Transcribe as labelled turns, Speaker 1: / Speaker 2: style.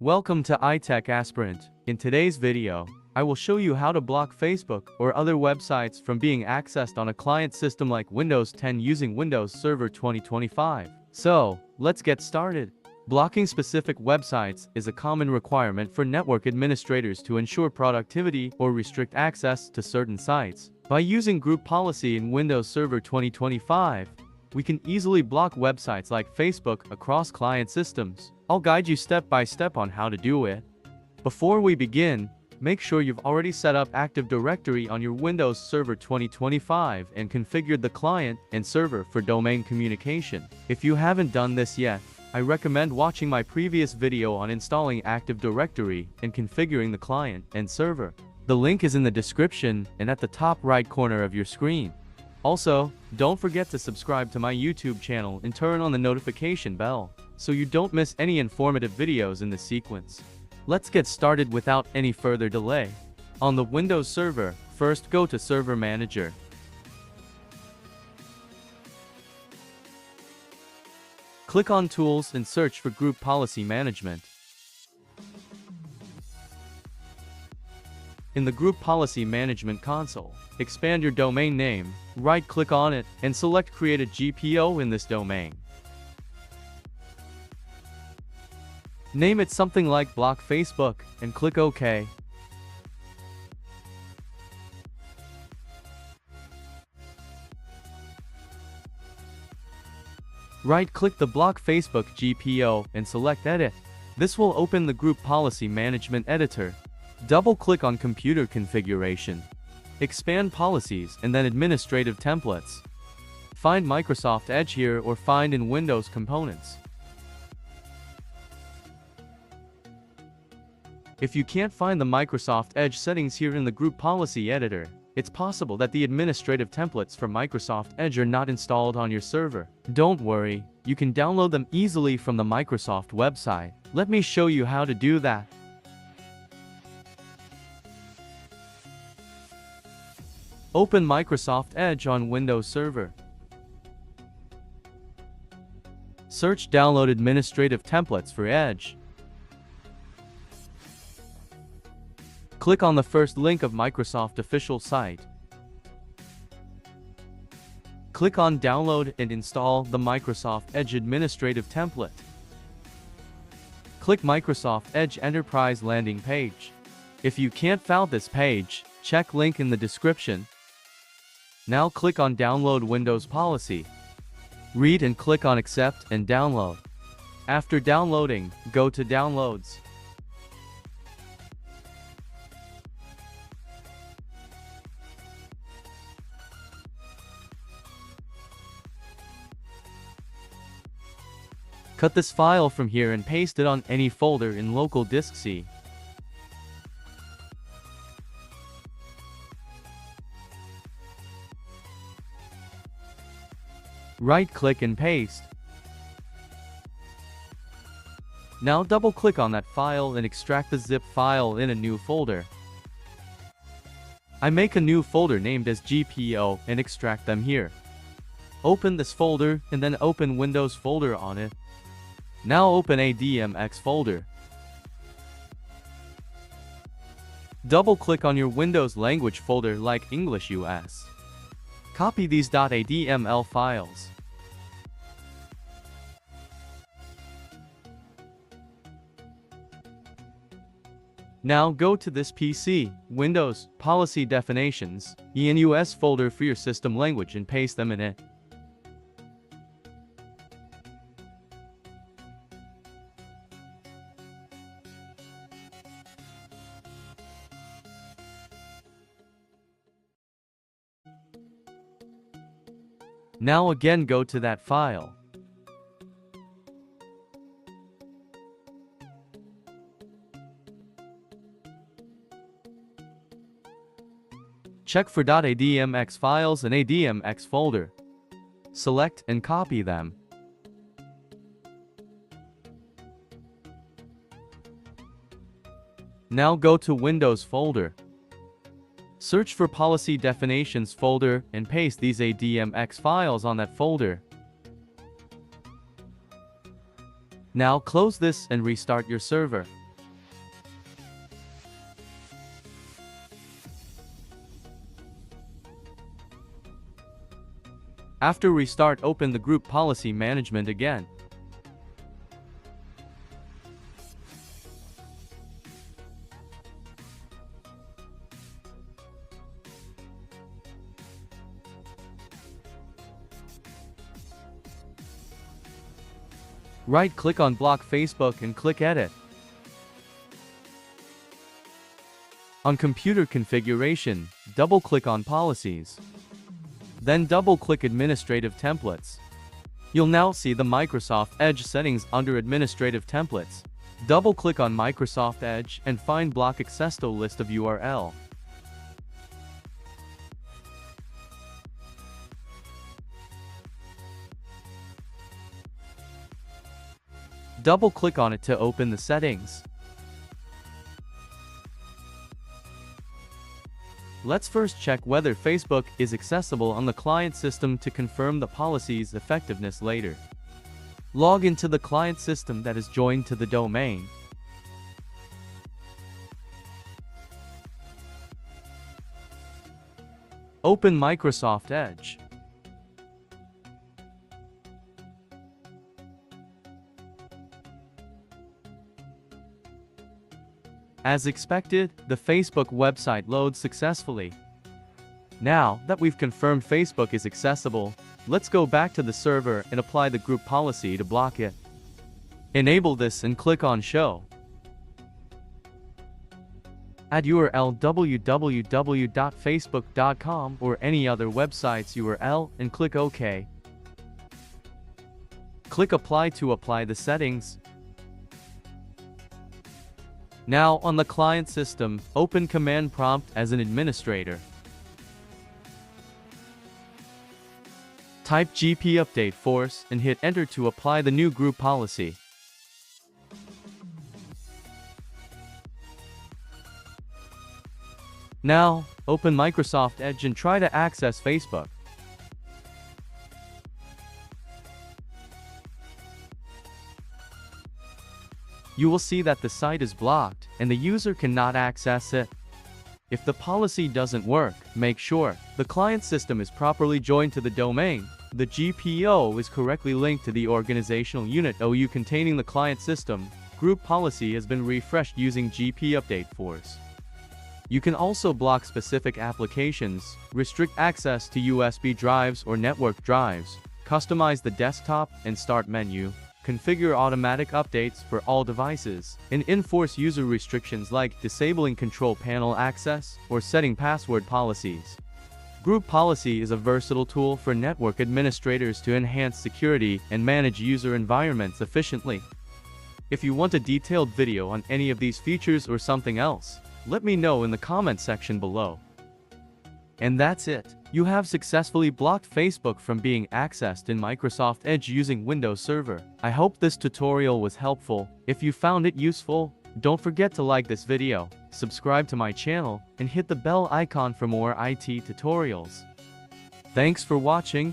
Speaker 1: Welcome to iTech Aspirant. In today's video, I will show you how to block Facebook or other websites from being accessed on a client system like Windows 10 using Windows Server 2025. So, let's get started. Blocking specific websites is a common requirement for network administrators to ensure productivity or restrict access to certain sites. By using group policy in Windows Server 2025, we can easily block websites like Facebook across client systems. I'll guide you step by step on how to do it. Before we begin, make sure you've already set up Active Directory on your Windows Server 2025 and configured the client and server for domain communication. If you haven't done this yet, I recommend watching my previous video on installing Active Directory and configuring the client and server. The link is in the description and at the top right corner of your screen. Also, don't forget to subscribe to my YouTube channel and turn on the notification bell, so you don't miss any informative videos in the sequence. Let's get started without any further delay. On the Windows server, first go to Server Manager. Click on Tools and search for Group Policy Management. In the Group Policy Management console, expand your domain name, right-click on it, and select Create a GPO in this domain. Name it something like Block Facebook, and click OK. Right-click the Block Facebook GPO and select Edit. This will open the Group Policy Management editor. Double-click on Computer Configuration. Expand Policies and then Administrative Templates. Find Microsoft Edge here or find in Windows Components. If you can't find the Microsoft Edge settings here in the Group Policy Editor, it's possible that the administrative templates for Microsoft Edge are not installed on your server. Don't worry, you can download them easily from the Microsoft website. Let me show you how to do that. Open Microsoft Edge on Windows Server. Search Download Administrative Templates for Edge. Click on the first link of Microsoft official site. Click on Download and install the Microsoft Edge Administrative Template. Click Microsoft Edge Enterprise landing page. If you can't find this page, check link in the description. Now click on Download Windows Policy. Read and click on Accept and Download. After downloading, go to Downloads. Cut this file from here and paste it on any folder in local disk C. Right-click and paste. Now double-click on that file and extract the zip file in a new folder. I make a new folder named as GPO and extract them here. Open this folder and then open Windows folder on it. Now open ADMX folder. Double-click on your Windows language folder like English US. Copy these .adml files. Now go to this PC, Windows, Policy Definitions, ENUS folder for your system language and paste them in it. Now again go to that file. Check for .admx files in ADMX folder. Select and copy them. Now go to Windows folder. Search for Policy Definitions folder and paste these ADMX files on that folder. Now close this and restart your server. After restart, open the group policy management again. Right-click on Block Facebook and click Edit. On Computer Configuration, double-click on Policies. Then double-click Administrative Templates. You'll now see the Microsoft Edge settings under Administrative Templates. Double-click on Microsoft Edge and find Block Accesto list of URL. Double-click on it to open the settings. Let's first check whether Facebook is accessible on the client system to confirm the policy's effectiveness later. Log into the client system that is joined to the domain. Open Microsoft Edge. As expected, the Facebook website loads successfully. Now that we've confirmed Facebook is accessible, let's go back to the server and apply the group policy to block it. Enable this and click on Show. Add URL www.facebook.com or any other website's URL and click OK. Click Apply to apply the settings. Now, on the client system, open Command Prompt as an administrator. Type GP Update Force and hit Enter to apply the new group policy. Now, open Microsoft Edge and try to access Facebook. You will see that the site is blocked and the user cannot access it. If the policy doesn't work, make sure the client system is properly joined to the domain. The GPO is correctly linked to the organizational unit OU containing the client system. Group policy has been refreshed using GP Update Force. You can also block specific applications, restrict access to USB drives or network drives, customize the desktop and start menu, configure automatic updates for all devices, and enforce user restrictions like disabling control panel access or setting password policies. Group policy is a versatile tool for network administrators to enhance security and manage user environments efficiently. If you want a detailed video on any of these features or something else, let me know in the comment section below. And that's it. You have successfully blocked Facebook from being accessed in Microsoft Edge using Windows Server. I hope this tutorial was helpful. If you found it useful, don't forget to like this video, subscribe to my channel, and hit the bell icon for more IT tutorials. Thanks for watching.